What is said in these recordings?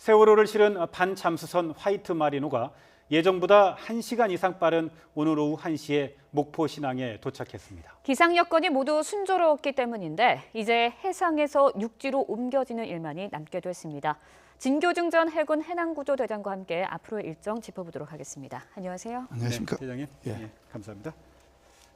세월호를 실은 반잠수선 화이트 마리노가 예정보다 1시간 이상 빠른 오늘 오후 1시에 목포 신항에 도착했습니다. 기상 여건이 모두 순조로웠기 때문인데 이제 해상에서 육지로 옮겨지는 일만이 남게 됐습니다. 진교중 전 해군 해남구조대장과 함께 앞으로의 일정 짚어보도록 하겠습니다. 안녕하세요. 안녕하십니까. 네, 대장님. 예. 감사합니다.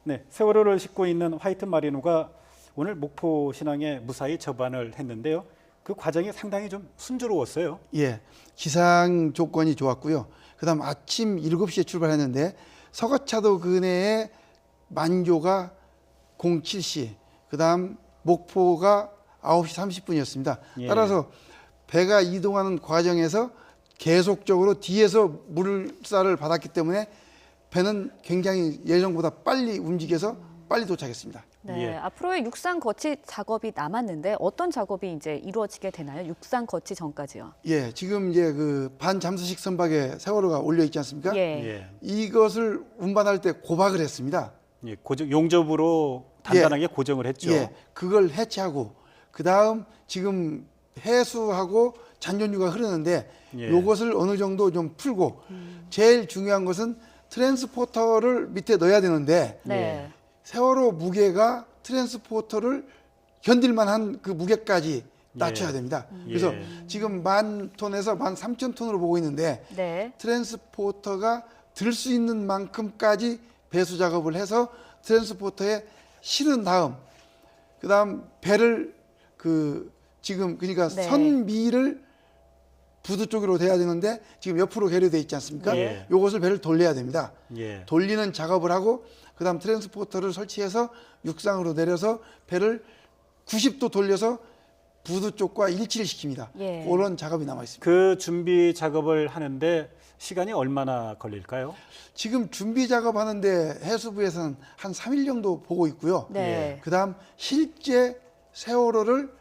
네, 세월호를 싣고 있는 화이트 마리노가 오늘 목포 신항에 무사히 접안을 했는데요. 그 과정이 상당히 좀 순조로웠어요. 예, 기상 조건이 좋았고요. 그다음 아침 7시에 출발했는데 서거차도 근해에 만조가 07시, 그다음 목포가 9시 30분이었습니다. 예. 따라서 배가 이동하는 과정에서 계속적으로 뒤에서 물살을 받았기 때문에 배는 굉장히 예정보다 빨리 움직여서 빨리 도착했습니다. 네, 예. 앞으로의 육상 거치 작업이 남았는데 어떤 작업이 이제 이루어지게 되나요? 육상 거치 전까지요. 예, 지금 이제 그 반잠수식 선박에 세월호가 올려 있지 않습니까? 예. 이것을 운반할 때 고박을 했습니다. 예, 용접으로 단단하게 고정을 했죠. 예, 그걸 해체하고 그다음 지금 해수하고 잔존유가 흐르는데 예. 요것을 어느 정도 좀 풀고 제일 중요한 것은 트랜스포터를 밑에 넣어야 되는데 네. 세월호 무게가 트랜스포터를 견딜 만한 그 무게까지 낮춰야 예. 됩니다. 그래서 지금 10,000톤에서 13,000톤으로 보고 있는데 네. 트랜스포터가 들 수 있는 만큼까지 배수 작업을 해서 트랜스포터에 실은 다음 그다음 배를 지금 그러니까 네. 선미를 부두 쪽으로 돼야 되는데 지금 옆으로 계류돼 있지 않습니까? 예. 요것을 배를 돌려야 됩니다. 예. 돌리는 작업을 하고 그다음 트랜스포터를 설치해서 육상으로 내려서 배를 90도 돌려서 부두 쪽과 일치를 시킵니다. 예. 그런 작업이 남아 있습니다. 그 준비 작업을 하는데 시간이 얼마나 걸릴까요? 지금 준비 작업하는데 해수부에서는 한 3일 정도 보고 있고요. 네. 그다음 실제 세월호를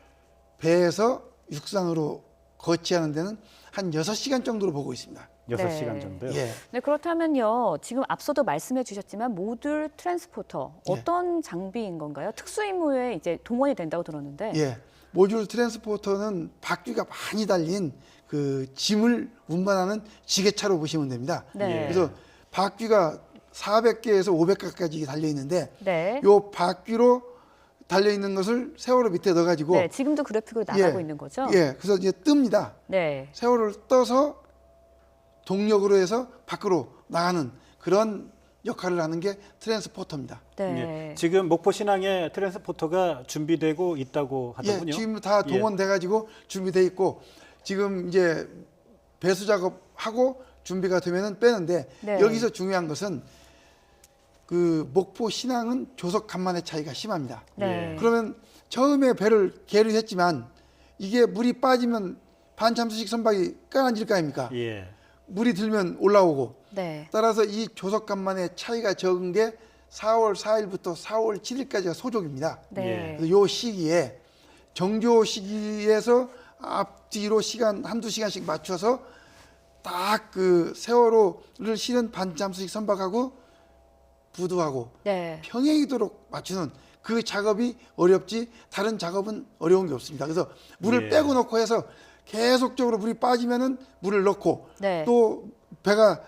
배에서 육상으로 거치하는 데는 한 6시간 정도로 보고 있습니다. 6시간 네. 정도요. 예. 네, 그렇다면요. 지금 앞서도 말씀해 주셨지만 모듈 트랜스포터 어떤 장비인 건가요? 특수 임무에 이제 동원이 된다고 들었는데. 예. 모듈 트랜스포터는 바퀴가 많이 달린 그 짐을 운반하는 지게차로 보시면 됩니다. 네. 그래서 바퀴가 400개에서 500개까지 달려 있는데 네. 요 바퀴로 달려 있는 것을 세월호 밑에 넣어 가지고 네, 지금도 그래픽으로 나가고 예. 있는 거죠? 예. 그래서 이제 뜹니다. 네. 세월호를 떠서 동력으로 해서 밖으로 나가는 그런 역할을 하는 게 트랜스포터입니다. 네. 예. 지금 목포 신항에 트랜스포터가 준비되고 있다고 하더군요. 예, 지금 다 동원돼 가지고 준비돼 있고 지금 이제 배수 작업하고 준비가 되면은 빼는데 네. 여기서 중요한 것은 그 목포 신항은 조석 간만의 차이가 심합니다. 네. 그러면 처음에 배를 계류했지만 이게 물이 빠지면 반잠수식 선박이 까안질 거 아닙니까? 예. 물이 들면 올라오고 네. 따라서 이 조석 간만의 차이가 적은 게 4월 4일부터 4월 7일까지가 소족입니다. 네. 그래서 요 시기에 정조 시기에서 앞뒤로 시간 한두 시간씩 맞춰서 딱 그 세월호를 실은 반잠수식 선박하고 부두하고 네. 평행이도록 맞추는 그 작업이 어렵지 다른 작업은 어려운 게 없습니다. 그래서 물을 예. 빼고 넣고 해서 계속적으로 물이 빠지면은 물을 넣고 네. 또 배가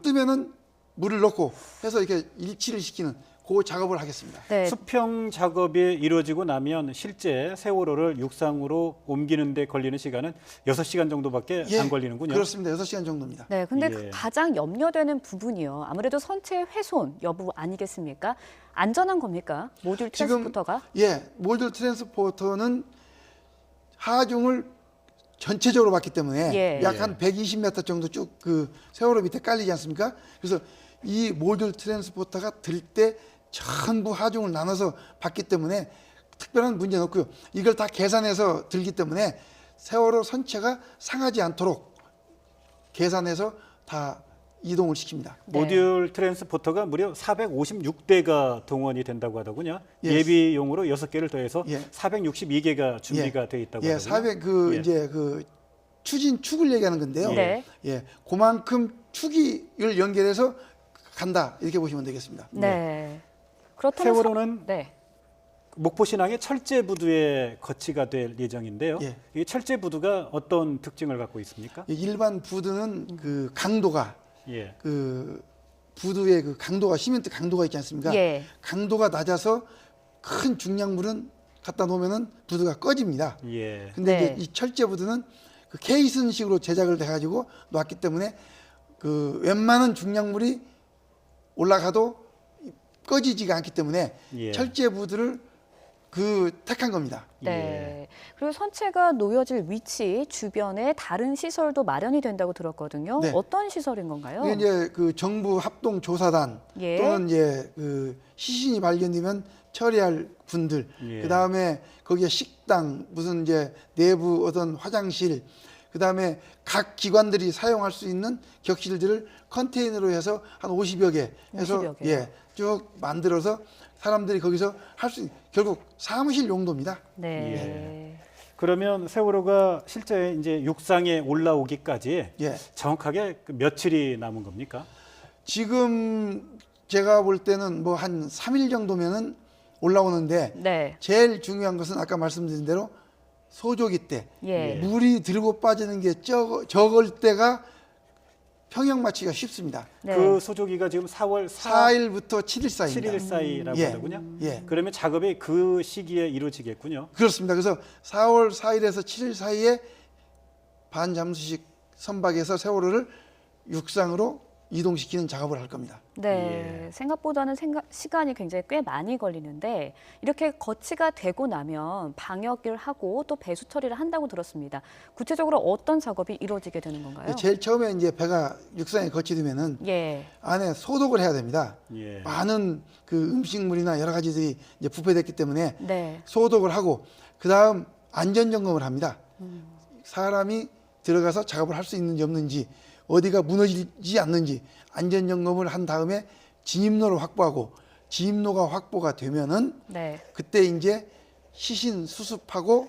뜨면은 물을 넣고 해서 이렇게 일치를 시키는 그 작업을 하겠습니다. 네. 수평 작업이 이루어지고 나면 실제 세월호를 육상으로 옮기는 데 걸리는 시간은 6시간 정도밖에 안 걸리는군요. 그렇습니다. 6시간 정도입니다. 네, 근데 예. 가장 염려되는 부분이요. 아무래도 선체 훼손 여부 아니겠습니까? 안전한 겁니까? 모듈 트랜스포터가? 예, 모듈 트랜스포터는 하중을 전체적으로 봤기 때문에 예. 약 한 120m 정도 쭉 그 세월호 밑에 깔리지 않습니까? 그래서 이 모듈 트랜스포터가 들 때 전부 하중을 나눠서 봤기 때문에 특별한 문제는 없고요. 이걸 다 계산해서 들기 때문에 세월호 선체가 상하지 않도록 계산해서 다 이동을 시킵니다. 네. 모듈 트랜스포터가 무려 456대가 동원이 된다고 하더군요. 예. 예비용으로 6개를 더해서 예. 462개가 준비가 돼 있다고 예, 하더군요. 400 예. 이제 축을 얘기하는 건데요. 네. 예, 그만큼 축을 연결해서 간다 이렇게 보시면 되겠습니다. 네. 그렇다면 세월호는 네. 목포신항의 철제부두의 거치가 될 예정인데요. 예. 이 철제부두가 어떤 특징을 갖고 있습니까? 일반 부두는 그 강도가 예. 그 부두의 그 강도가 시멘트 강도가 있지 않습니까? 예. 강도가 낮아서 큰 중량물은 갖다 놓으면은 부두가 꺼집니다. 예. 근데 네. 이제 이 철제 부두는 그 케이슨식으로 제작을 해가지고 놨기 때문에 그 웬만한 중량물이 올라가도 꺼지지가 않기 때문에 예. 철제 부두를 그 택한 겁니다. 네. 그리고 선체가 놓여질 위치 주변에 다른 시설도 마련이 된다고 들었거든요. 네. 어떤 시설인 건가요? 이게 이제 그 정부 합동 조사단 예. 또는 이제 그 시신이 발견되면 처리할 분들, 예. 그 다음에 거기에 식당, 무슨 이제 내부 어떤 화장실, 그 다음에 각 기관들이 사용할 수 있는 격실들을 컨테이너로 해서 한 50여 개 해서 50여 개요? 예, 쭉 만들어서 사람들이 거기서 할 수 결국 사무실 용도입니다. 네. 그러면 세월호가 실제 이제 육상에 올라오기까지 예. 정확하게 그 며칠이 남은 겁니까? 지금 제가 볼 때는 뭐 한 3일 정도면은 올라오는데 네. 제일 중요한 것은 아까 말씀드린 대로 소조기 때 예. 물이 들고 빠지는 게 적을 때가 평형 맞추기가 쉽습니다. 네. 그 소조기가 지금 4월 4일부터 7일 사이입니다. 7일 사이라고 예. 하더군요. 예. 그러면 작업이 그 시기에 이루어지겠군요. 그렇습니다. 그래서 4월 4일에서 7일 사이에 반잠수식 선박에서 세월호를 육상으로 이동시키는 작업을 할 겁니다. 네, 생각보다는 시간이 굉장히 꽤 많이 걸리는데 이렇게 거치가 되고 나면 방역을 하고 또 배수 처리를 한다고 들었습니다. 구체적으로 어떤 작업이 이루어지게 되는 건가요? 제일 처음에 이제 배가 육상에 거치되면은 예, 안에 소독을 해야 됩니다. 예. 많은 그 음식물이나 여러 가지들이 이제 부패됐기 때문에 네, 소독을 하고 그 다음 안전 점검을 합니다. 사람이 들어가서 작업을 할 수 있는지 없는지 어디가 무너지지 않는지 안전 점검을 한 다음에 진입로를 확보하고 진입로가 확보가 되면은 네, 그때 이제 시신 수습하고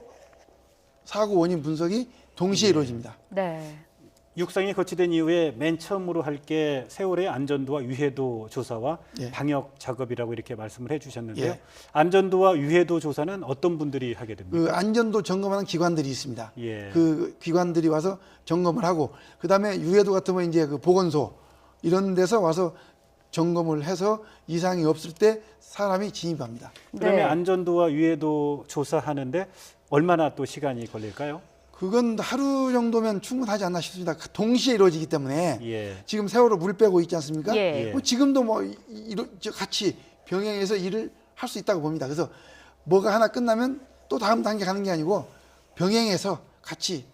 사고 원인 분석이 동시에 이루어집니다. 네, 육상에 거치된 이후에 맨 처음으로 할 게 세월의 안전도와 유해도 조사와 예. 방역 작업이라고 이렇게 말씀을 해주셨는데요. 예. 안전도와 유해도 조사는 어떤 분들이 하게 됩니까? 그 안전도 점검하는 기관들이 있습니다. 예. 그 기관들이 와서 점검을 하고 그 다음에 유해도 같으면 이제 그 보건소 이런 데서 와서 점검을 해서 이상이 없을 때 사람이 진입합니다. 그러면 네. 안전도와 유해도 조사하는데 얼마나 또 시간이 걸릴까요? 그건 하루 정도면 충분하지 않나 싶습니다. 동시에 이루어지기 때문에 예. 지금 세월호 물 빼고 있지 않습니까? 예. 뭐 지금도 뭐 같이 병행해서 일을 할 수 있다고 봅니다. 그래서 뭐가 하나 끝나면 또 다음 단계 가는 게 아니고 병행해서 같이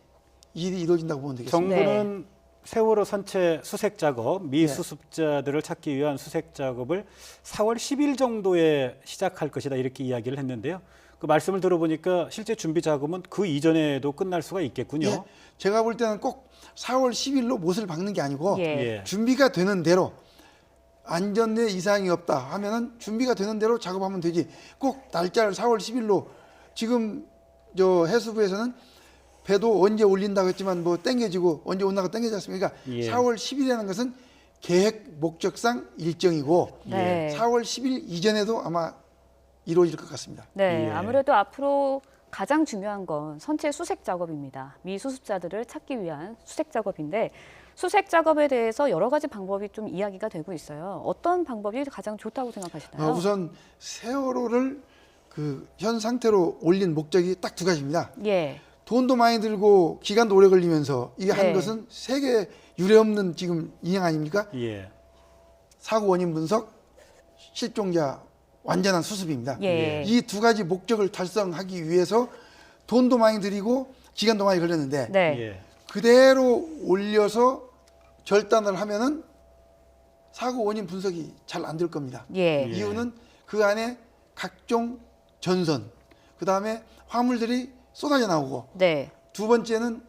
일이 이루어진다고 보면 되겠습니다. 정부는 세월호 선체 수색 작업, 미수습자들을 찾기 위한 수색 작업을 4월 10일 정도에 시작할 것이다 이렇게 이야기를 했는데요. 그 말씀을 들어보니까 실제 준비 작업은 그 이전에도 끝날 수가 있겠군요. 예, 제가 볼 때는 꼭 4월 10일로 못을 박는 게 아니고 예. 예. 준비가 되는 대로 안전에 이상이 없다 하면은 준비가 되는 대로 작업하면 되지. 꼭 날짜를 4월 10일로 지금 저 해수부에서는 배도 언제 올린다고 했지만 뭐 땡겨지고 언제 온다고 땡겨지 않습니까? 예. 4월 10일이라는 것은 계획 목적상 일정이고 네. 4월 10일 이전에도 아마 이루어질 것 같습니다. 네, 예. 아무래도 앞으로 가장 중요한 건 선체 수색 작업입니다. 미수습자들을 찾기 위한 수색 작업인데 수색 작업에 대해서 여러 가지 방법이 좀 이야기가 되고 있어요. 어떤 방법이 가장 좋다고 생각하시나요? 우선 세월호를 그 현 상태로 올린 목적이 딱 두 가지입니다. 예, 돈도 많이 들고 기간도 오래 걸리면서 이게 네. 한 것은 세계 유례 없는 지금 인양 아닙니까? 예. 사고 원인 분석, 실종자 완전한 수습입니다. 예. 이 두 가지 목적을 달성하기 위해서 돈도 많이 들이고 기간도 많이 걸렸는데 네, 예. 그대로 올려서 절단을 하면은 사고 원인 분석이 잘 안 될 겁니다. 예, 예. 이유는 그 안에 각종 전선, 그 다음에 화물들이 쏟아져 나오고 네, 두 번째는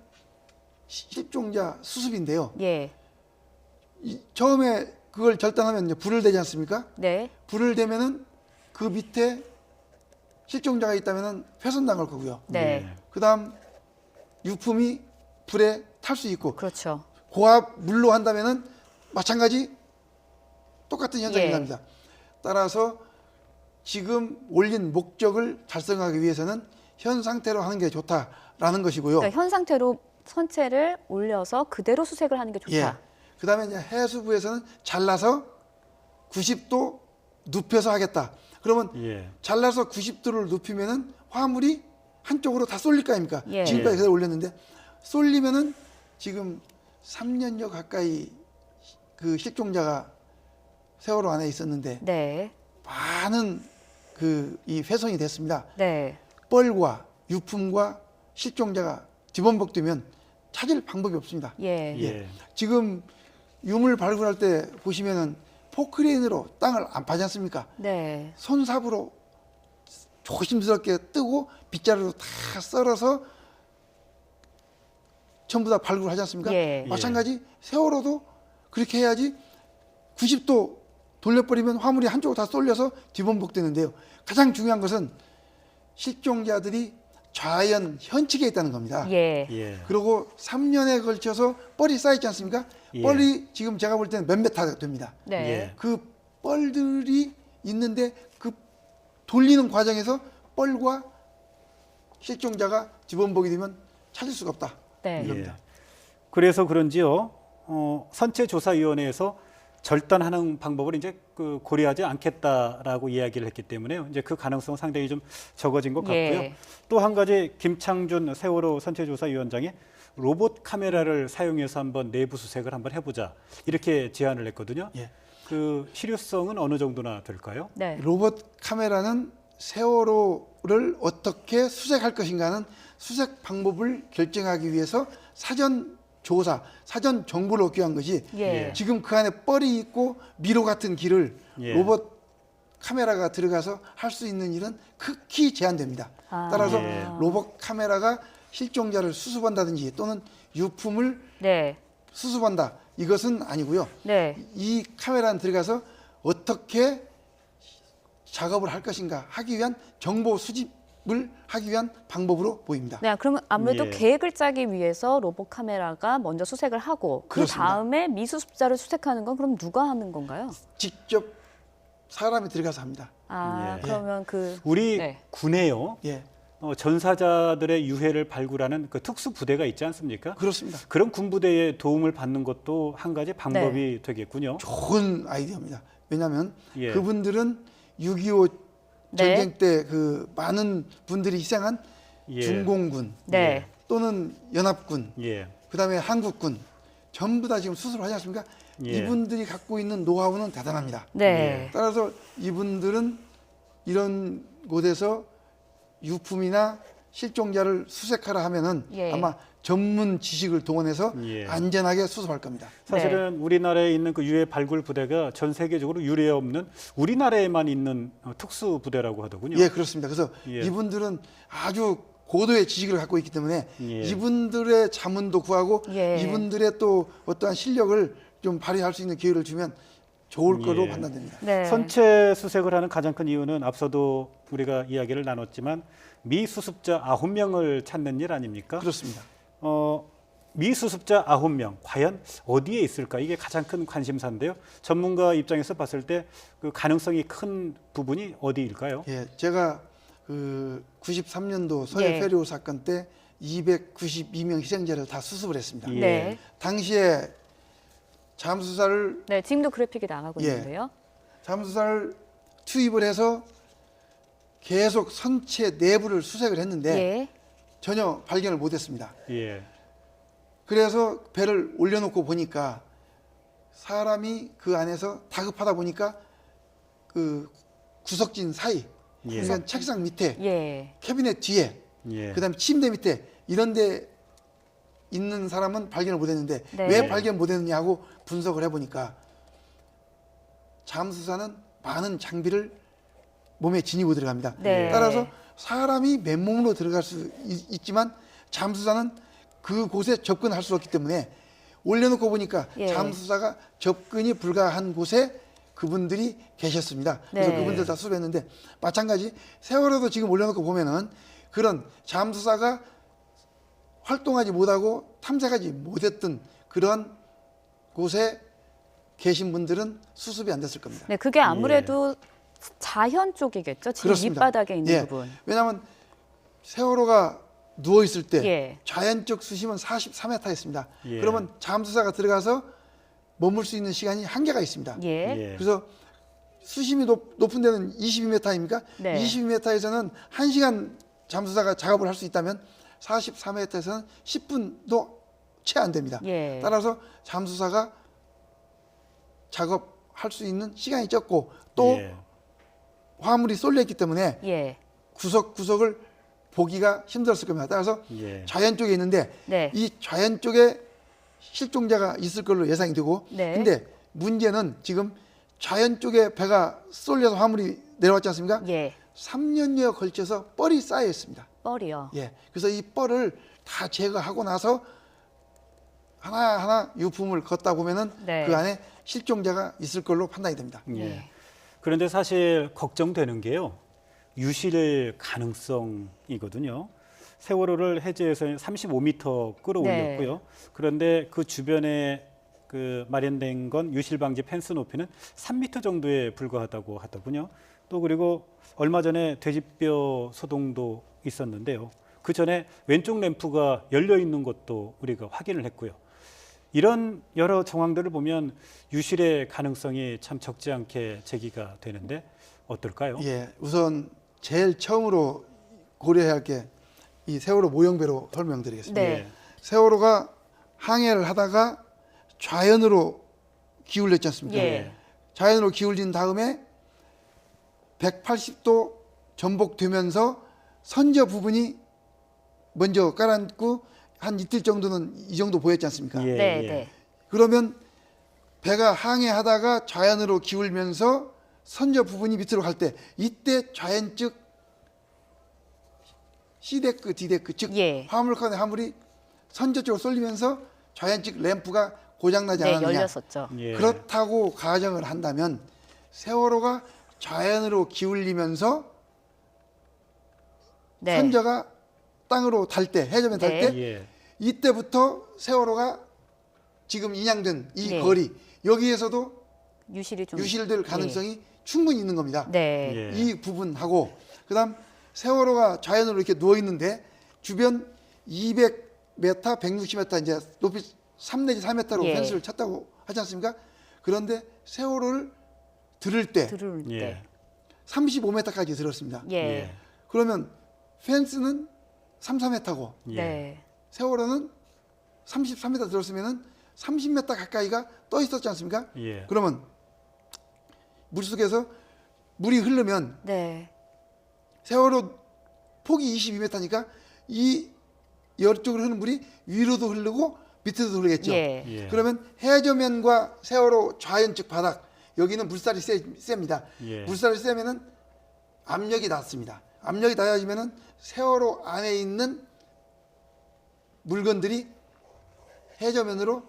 실종자 수습인데요. 예, 처음에 그걸 절단하면 이제 불을 대지 않습니까? 네, 불을 대면은 그 밑에 실종자가 있다면은 훼손당할 거고요. 네, 예. 그다음 유품이 불에 탈 수 있고 그렇죠. 고압 물로 한다면은 마찬가지 똑같은 현상이 예. 납니다. 따라서 지금 올린 목적을 달성하기 위해서는 현 상태로 하는 게 좋다라는 것이고요. 그러니까 현 상태로 선체를 올려서 그대로 수색을 하는 게 좋다. 예. 그다음에 이제 해수부에서는 잘라서 90도 눕혀서 하겠다. 그러면 예. 잘라서 90도를 눕히면은 화물이 한쪽으로 다 쏠릴 거 아닙니까? 예. 지금까지 그대로 올렸는데 쏠리면은 지금 3년여 가까이 그 실종자가 세월호 안에 있었는데 네. 많은 그 이 훼손이 됐습니다. 네. 뻘과 유품과 실종자가 뒤범벅되면 찾을 방법이 없습니다. 예. 예. 지금 유물 발굴할 때 보시면은 포크레인으로 땅을 안 파지 않습니까? 네. 손삽으로 조심스럽게 뜨고 빗자루로 다 썰어서 전부 다 발굴하지 않습니까? 예. 마찬가지 세월호도 그렇게 해야지 90도 돌려버리면 화물이 한쪽으로 다 쏠려서 뒤범벅되는데요. 가장 중요한 것은 실종자들이 좌연 현측에 있다는 겁니다. 예. 예. 그리고 3년에 걸쳐서 뻘이 쌓였지 않습니까? 예. 뻘이 지금 제가 볼 때는 몇몇 다 됩니다. 네. 예. 그 뻘들이 있는데 그 돌리는 과정에서 뻘과 실종자가 뒤범벅이 되면 찾을 수가 없다. 네. 이겁니다. 그래서 그런지요. 선체조사위원회에서 절단하는 방법을 이제 그 고려하지 않겠다라고 이야기를 했기 때문에 이제 그 가능성은 상당히 좀 적어진 것 같고요. 예. 또 한 가지 김창준 세월호 선체조사위원장이 로봇 카메라를 사용해서 한번 내부 수색을 한번 해보자 이렇게 제안을 했거든요. 예. 그 실효성은 어느 정도나 될까요? 네. 로봇 카메라는 세월호를 어떻게 수색할 것인가는 수색 방법을 결정하기 위해서 사전 조사, 사전 정보를 얻기 위한 것이 예. 지금 그 안에 뻘이 있고 미로 같은 길을 예. 로봇 카메라가 들어가서 할 수 있는 일은 극히 제한됩니다. 아. 따라서 예. 로봇 카메라가 실종자를 수습한다든지 또는 유품을 네. 수습한다 이것은 아니고요. 네. 이 카메라는 들어가서 어떻게 작업을 할 것인가 하기 위한 정보 수집을 하기 위한 방법으로 보입니다. 네, 그러면 아무래도 예. 계획을 짜기 위해서 로봇 카메라가 먼저 수색을 하고 그 그렇습니다. 다음에 미수습자를 수색하는 건 그럼 누가 하는 건가요? 직접 사람이 들어가서 합니다. 아, 예. 그러면 그 우리 네. 군에요. 예, 전사자들의 유해를 발굴하는 그 특수 부대가 있지 않습니까? 그렇습니다. 그런 군부대의 도움을 받는 것도 한 가지 방법이 되겠군요. 좋은 아이디어입니다. 왜냐하면 예. 그분들은 6.25 네. 전쟁 때 그 많은 분들이 희생한 예. 중공군 네. 또는 연합군, 예. 그다음에 한국군 전부 다 지금 수술을 하지 않습니까? 예. 이분들이 갖고 있는 노하우는 대단합니다. 네. 따라서 이분들은 이런 곳에서 유품이나 실종자를 수색하라 하면은 예. 아마 전문 지식을 동원해서 예. 안전하게 수습할 겁니다. 사실은 우리나라에 있는 그 유해 발굴 부대가 전 세계적으로 유례 없는 우리나라에만 있는 특수 부대라고 하더군요. 예, 그렇습니다. 그래서 예. 이분들은 아주 고도의 지식을 갖고 있기 때문에 예. 이분들의 자문도 구하고 예. 이분들의 또 어떠한 실력을 좀 발휘할 수 있는 기회를 주면 좋을 거로 예. 판단됩니다. 네. 선체 수색을 하는 가장 큰 이유는 앞서도 우리가 이야기를 나눴지만 미수습자 9명을 찾는 일 아닙니까? 그렇습니다. 미수습자 9명 과연 어디에 있을까? 이게 가장 큰 관심사인데요. 전문가 입장에서 봤을 때 그 가능성이 큰 부분이 어디일까요? 예, 제가 그 93년도 서해 예. 페리오 사건 때 292명 희생자를 다 수습을 했습니다. 예. 네. 당시에 잠수사를 네, 지금도 그래픽이 나가고 예. 있는데요. 잠수사를 투입을 해서 계속 선체 내부를 수색을 했는데 예. 전혀 발견을 못했습니다. 예. 그래서 배를 올려놓고 보니까 사람이 그 안에서 다급하다 보니까 그 구석진 사이, 예. 그러니까 책상 밑에, 예. 캐비넷 뒤에, 예. 그다음에 침대 밑에 이런 데 있는 사람은 발견을 못했는데 네. 왜 발견 못했느냐고 분석을 해보니까 잠수사는 많은 장비를 몸에 지니고 들어갑니다. 네. 따라서 사람이 맨몸으로 들어갈 수 있지만 잠수사는 그곳에 접근할 수 없기 때문에 올려놓고 보니까 예. 잠수사가 접근이 불가한 곳에 그분들이 계셨습니다. 그래서 네. 그분들 다 수습했는데 마찬가지 세월호도 지금 올려놓고 보면은 그런 잠수사가 활동하지 못하고 탐색하지 못했던 그런 곳에 계신 분들은 수습이 안 됐을 겁니다. 네, 그게 아무래도 자현 쪽이겠죠? 지금 그렇습니다. 밑바닥에 있는 예. 부분. 왜냐하면 세월호가 누워 있을 때 예. 자연적 수심은 44m였습니다. 예. 그러면 잠수사가 들어가서 머물 수 있는 시간이 한계가 있습니다. 예. 예. 그래서 수심이 높은 데는 22m입니까? 네. 22m에서는 1시간 잠수사가 작업을 할 수 있다면 44m에서는 10분도 채 안 됩니다. 예. 따라서 잠수사가 작업할 수 있는 시간이 적고 또 예. 화물이 쏠려 있기 때문에 예. 구석구석을 보기가 힘들었을 겁니다. 따라서 예. 좌현 쪽에 있는데 네. 이 좌현 쪽에 실종자가 있을 걸로 예상이 되고 네. 근데 문제는 지금 좌현 쪽에 배가 쏠려서 화물이 내려왔지 않습니까? 예. 3년여에 걸쳐서 뻘이 쌓여 있습니다. 뻘이요. 예. 그래서 이 뻘을 다 제거하고 나서 하나하나 유품을 걷다 보면은 네. 그 안에 실종자가 있을 걸로 판단이 됩니다. 예. 네. 그런데 사실 걱정되는 게요. 유실 가능성이거든요. 세월호를 해저에서 35m 끌어올렸고요. 네. 그런데 그 주변에 그 마련된 건 유실 방지 펜스 높이는 3m 정도에 불과하다고 하더군요. 또 그리고 얼마 전에 돼지뼈 소동도 있었는데요. 그 전에 왼쪽 램프가 열려 있는 것도 우리가 확인을 했고요. 이런 여러 정황들을 보면 유실의 가능성이 참 적지 않게 제기가 되는데 어떨까요? 예. 우선 제일 처음으로 고려해야 할 게 이 세월호 모형배로 설명드리겠습니다. 네. 예. 세월호가 항해를 하다가 좌연으로 기울였지 않습니까? 예. 좌연으로 기울인 다음에 180도 전복되면서 선저 부분이 먼저 깔아앉고 한 이틀 정도는 이 정도 보였지 않습니까? 예, 네. 예. 네. 그러면 배가 항해하다가 좌연으로 기울면서 선저 부분이 밑으로 갈 때 이때 좌연측 C데크, D데크 즉 예. 화물칸의 화물이 선저 쪽으로 쏠리면서 좌연측 램프가 고장나지 네, 않았느냐. 열렸었죠. 예. 그렇다고 가정을 한다면 세월호가 좌연으로 기울이면서 네. 선저가 땅으로 달 때, 해저면 달 네. 때 예. 이때부터 세월호가 지금 인양된 이 네. 거리 여기에서도 유실이 좀 유실될 가능성이 충분히 있는 겁니다. 네. 예. 이 부분하고 그다음 세월호가 좌연으로 이렇게 누워 있는데 주변 200m, 160m 이제 높이 3 내지 4m로 예. 펜스를 쳤다고 하지 않습니까? 그런데 세월호를 들을 때 들을 예. 때. 35m까지 들었습니다. 예. 그러면 펜스는 3, 4m고 예. 네. 세월호는 33m 들었으면은 30m 가까이가 떠 있었지 않습니까? 예. 그러면 물속에서 물이 흐르면 네. 세월호 폭이 22m니까 이 열쪽으로 흐르는 물이 위로도 흐르고 밑에도 흐르겠죠. 예. 예. 그러면 해저면과 세월호 좌연측 바닥 여기는 물살이 셉니다. 예. 물살이 세면은 압력이 낮습니다. 압력이 낮아지면은 세월호 안에 있는 물건들이 해저면으로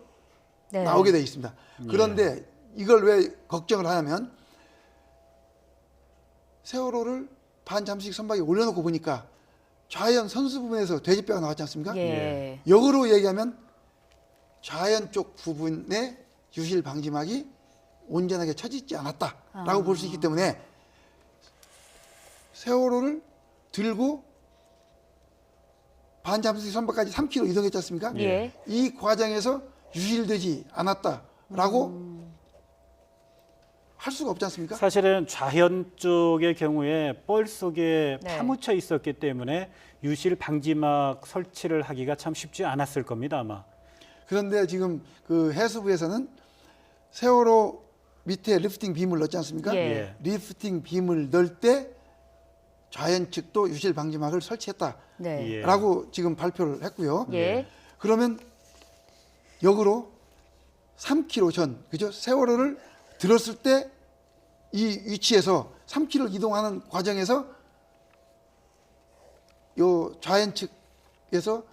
네. 나오게 되어 있습니다. 그런데 이걸 왜 걱정을 하냐면 세월호를 반잠수식 선박에 올려놓고 보니까 좌연 선수 부분에서 돼지뼈가 나왔지 않습니까? 예. 역으로 얘기하면 좌연 쪽 부분에 유실 방지막이 온전하게 쳐지지 않았다라고 볼 수 있기 때문에 세월호를 들고 반잠수식 선박까지 3km 이동했지 않습니까? 예. 이 과정에서 유실되지 않았다라고 할 수가 없지 않습니까? 사실은 좌현 쪽의 경우에 뻘 속에 네. 파묻혀 있었기 때문에 유실 방지막 설치를 하기가 참 쉽지 않았을 겁니다, 아마. 그런데 지금 그 해수부에서는 세월호 밑에 리프팅 빔을 넣지 않습니까? 예. 리프팅 빔을 넣을 때 좌연 측도 유실 방지막을 설치했다라고 네. 예. 지금 발표를 했고요. 예. 그러면 역으로 3km 전, 그죠? 세월호를 들었을 때 이 위치에서 3km 이동하는 과정에서 요 좌연 측에서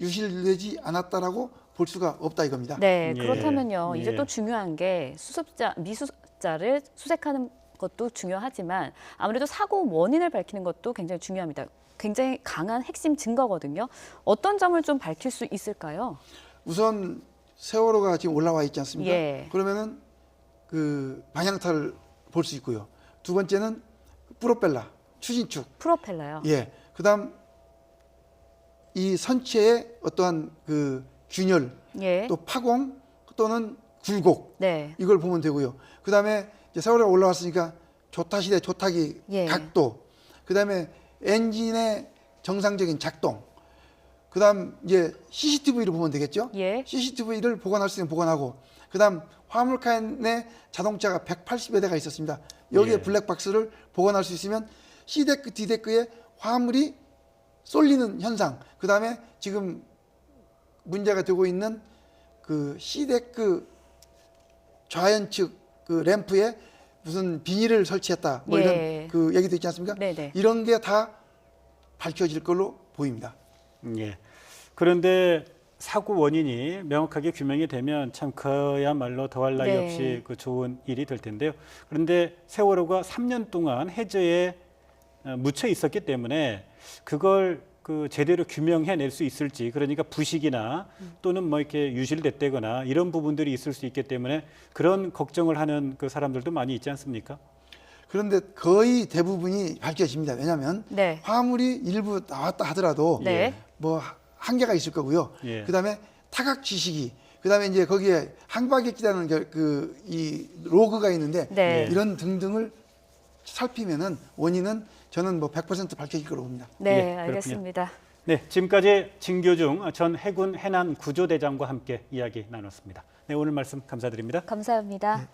유실되지 않았다라고 볼 수가 없다 이겁니다. 네, 예. 그렇다면요. 이제 예. 또 중요한 게 수습자, 미수습자를 수색하는 것도 중요하지만 아무래도 사고 원인을 밝히는 것도 굉장히 중요합니다. 굉장히 강한 핵심 증거거든요. 어떤 점을 좀 밝힐 수 있을까요? 우선 세월호가 지금 올라와 있지 않습니까? 예. 그러면은 그 방향타를 볼 수 있고요. 두 번째는 프로펠러, 추진축, 프로펠러요. 예, 그다음 이 선체의 어떠한 그 균열, 예. 또 파공 또는 굴곡 네. 이걸 보면 되고요. 그다음에 이제 세월호가 올라왔으니까 조타실의 조타기 예. 각도, 그다음에 엔진의 정상적인 작동, 그다음 이제 CCTV를 보면 되겠죠. 예. CCTV를 보관할 수 있으면 보관하고, 그다음 화물칸에 자동차가 180여 대가 있었습니다. 여기에 예. 블랙박스를 보관할 수 있으면 C데크, D데크에 화물이 쏠리는 현상, 그다음에 지금 문제가 되고 있는 그 C데크 좌연측 그 램프에 무슨 비닐을 설치했다, 뭐 예. 이런 그 얘기도 있지 않습니까? 네네. 이런 게 다 밝혀질 걸로 보입니다. 예. 그런데 사고 원인이 명확하게 규명이 되면 참 그야말로 더할 나위 네. 없이 그 좋은 일이 될 텐데요. 그런데 세월호가 3년 동안 해저에 묻혀 있었기 때문에 그걸 그 제대로 규명해낼 수 있을지, 그러니까 부식이나 또는 뭐 이렇게 유실됐다거나 이런 부분들이 있을 수 있기 때문에 그런 걱정을 하는 그 사람들도 많이 있지 않습니까? 그런데 거의 대부분이 밝혀집니다. 왜냐하면 네. 화물이 일부 나왔다 하더라도 네. 뭐 한계가 있을 거고요. 예. 그다음에 타각 지식이, 그다음에 이제 거기에 항박액지라는 그 이 로그가 있는데 네. 이런 등등을 살피면은 원인은 저는 뭐 100% 밝혀질 거라고 봅니다. 네, 예, 그렇군요. 알겠습니다. 네, 지금까지 진교중 전 해군 해난 구조대장과 함께 이야기 나눴습니다. 네, 오늘 말씀 감사드립니다. 감사합니다.